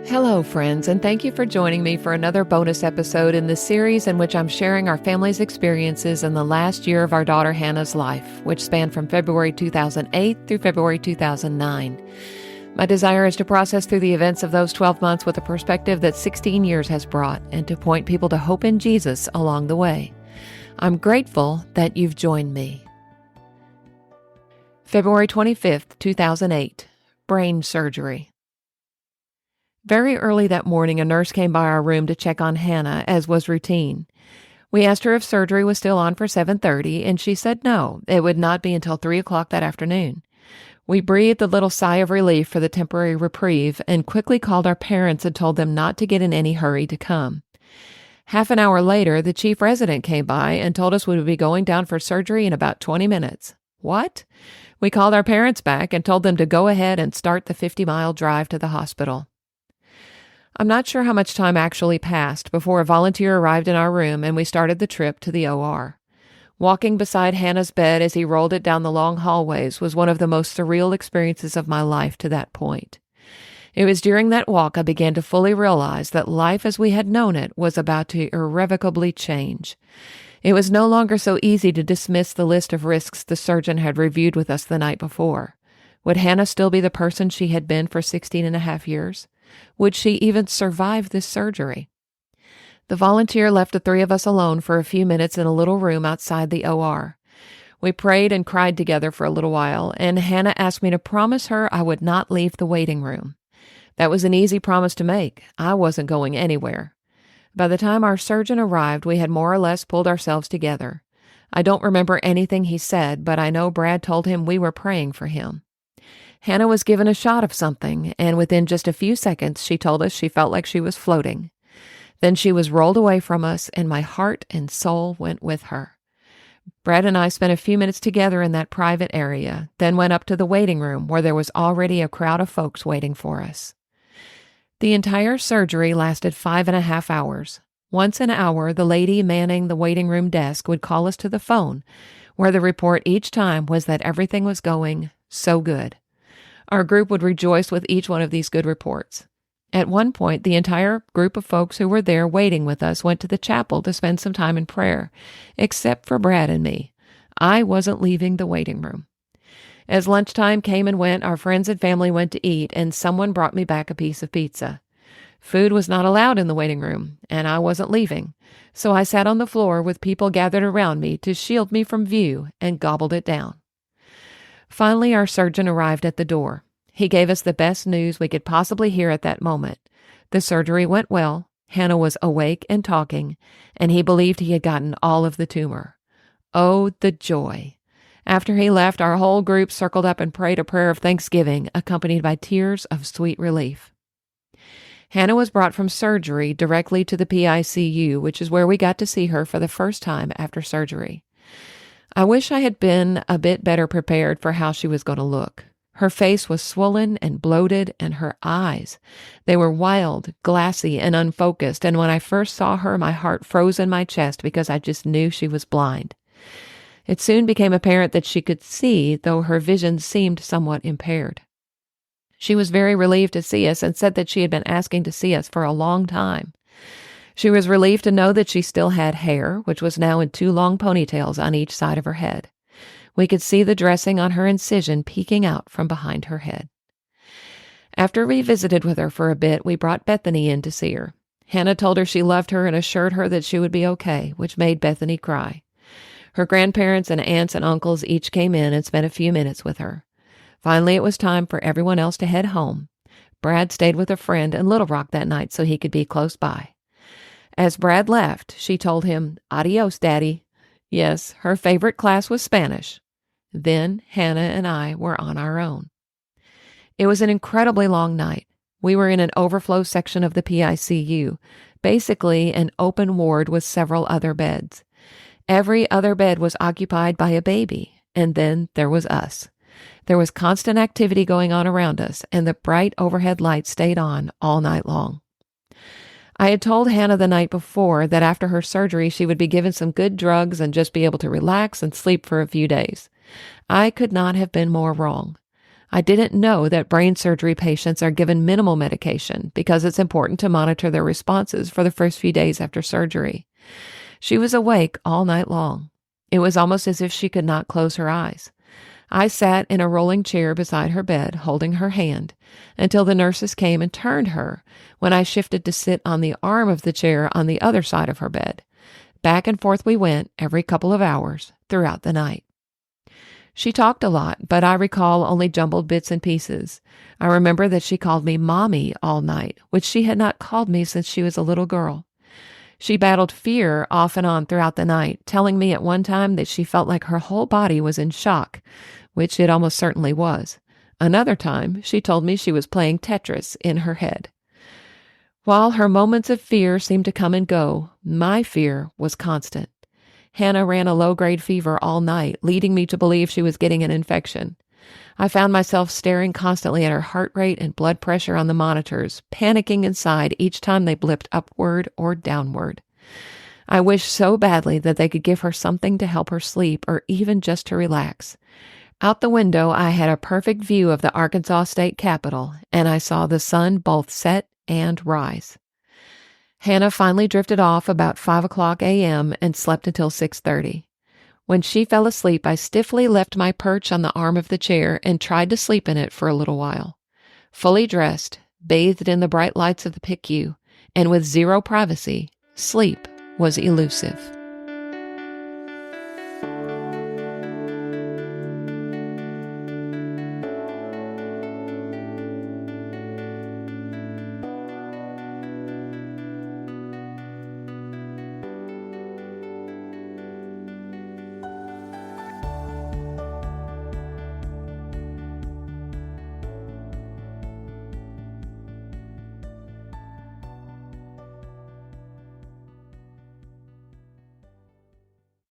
Hello, friends, and thank you for joining me for another bonus episode in the series in which I'm sharing our family's experiences in the last year of our daughter Hannah's life, which spanned from February 2008 through February 2009. My desire is to process through the events of those 12 months with a perspective that 16 years has brought and to point people to hope in Jesus along the way. I'm grateful that you've joined me. February 25th, 2008, brain surgery. Very early that morning, a nurse came by our room to check on Hannah, as was routine. We asked her if surgery was still on for 7:30, and she said no, it would not be until 3 o'clock that afternoon. We breathed a little sigh of relief for the temporary reprieve and quickly called our parents and told them not to get in any hurry to come. Half an hour later, the chief resident came by and told us we would be going down for surgery in about 20 minutes. What? We called our parents back and told them to go ahead and start the 50-mile drive to the hospital. I'm not sure how much time actually passed before a volunteer arrived in our room and we started the trip to the OR. Walking beside Hannah's bed as he rolled it down the long hallways was one of the most surreal experiences of my life to that point. It was during that walk I began to fully realize that life as we had known it was about to irrevocably change. It was no longer so easy to dismiss the list of risks the surgeon had reviewed with us the night before. Would Hannah still be the person she had been for 16 and a half years? Would she even survive this surgery? The volunteer left the three of us alone for a few minutes in a little room outside the OR. We prayed and cried together for a little while, and Hannah asked me to promise her I would not leave the waiting room. That was an easy promise to make. I wasn't going anywhere. By the time our surgeon arrived, we had more or less pulled ourselves together. I don't remember anything he said, but I know Brad told him we were praying for him. Hannah was given a shot of something, and within just a few seconds, she told us she felt like she was floating. Then she was rolled away from us, and my heart and soul went with her. Brad and I spent a few minutes together in that private area, then went up to the waiting room where there was already a crowd of folks waiting for us. The entire surgery lasted 5.5 hours. Once an hour, the lady manning the waiting room desk would call us to the phone, where the report each time was that everything was going so good. Our group would rejoice with each one of these good reports. At one point, the entire group of folks who were there waiting with us went to the chapel to spend some time in prayer, except for Brad and me. I wasn't leaving the waiting room. As lunchtime came and went, our friends and family went to eat, and someone brought me back a piece of pizza. Food was not allowed in the waiting room, and I wasn't leaving, so I sat on the floor with people gathered around me to shield me from view and gobbled it down. Finally, our surgeon arrived at the door. He gave us the best news we could possibly hear at that moment. The surgery went well, Hannah was awake and talking, and he believed he had gotten all of the tumor. Oh, the joy! After he left, our whole group circled up and prayed a prayer of thanksgiving, accompanied by tears of sweet relief. Hannah was brought from surgery directly to the PICU, which is where we got to see her for the first time after surgery. I wish I had been a bit better prepared for how she was going to look. Her face was swollen and bloated, and her eyes, they were wild, glassy, and unfocused, and when I first saw her, my heart froze in my chest because I just knew she was blind. It soon became apparent that she could see, though her vision seemed somewhat impaired. She was very relieved to see us and said that she had been asking to see us for a long time. She was relieved to know that she still had hair, which was now in 2 long ponytails on each side of her head. We could see the dressing on her incision peeking out from behind her head. After we visited with her for a bit, we brought Bethany in to see her. Hannah told her she loved her and assured her that she would be okay, which made Bethany cry. Her grandparents and aunts and uncles each came in and spent a few minutes with her. Finally, it was time for everyone else to head home. Brad stayed with a friend in Little Rock that night so he could be close by. As Brad left, she told him, "Adios, Daddy." Yes, her favorite class was Spanish. Then Hannah and I were on our own. It was an incredibly long night. We were in an overflow section of the PICU, basically an open ward with several other beds. Every other bed was occupied by a baby, and then there was us. There was constant activity going on around us, and the bright overhead lights stayed on all night long. I had told Hannah the night before that after her surgery she would be given some good drugs and just be able to relax and sleep for a few days. I could not have been more wrong. I didn't know that brain surgery patients are given minimal medication because it's important to monitor their responses for the first few days after surgery. She was awake all night long. It was almost as if she could not close her eyes. I sat in a rolling chair beside her bed, holding her hand, until the nurses came and turned her, when I shifted to sit on the arm of the chair on the other side of her bed. Back and forth we went every couple of hours throughout the night. She talked a lot, but I recall only jumbled bits and pieces. I remember that she called me Mommy all night, which she had not called me since she was a little girl. She battled fear off and on throughout the night, telling me at one time that she felt like her whole body was in shock, which it almost certainly was. Another time, she told me she was playing Tetris in her head. While her moments of fear seemed to come and go, my fear was constant. Hannah ran a low-grade fever all night, leading me to believe she was getting an infection. I found myself staring constantly at her heart rate and blood pressure on the monitors, panicking inside each time they blipped upward or downward. I wished so badly that they could give her something to help her sleep or even just to relax. Out the window, I had a perfect view of the Arkansas State Capitol, and I saw the sun both set and rise. Hannah finally drifted off about 5:00 a.m. and slept until 6:30. When she fell asleep, I stiffly left my perch on the arm of the chair and tried to sleep in it for a little while. Fully dressed, bathed in the bright lights of the PICU, and with zero privacy, sleep was elusive.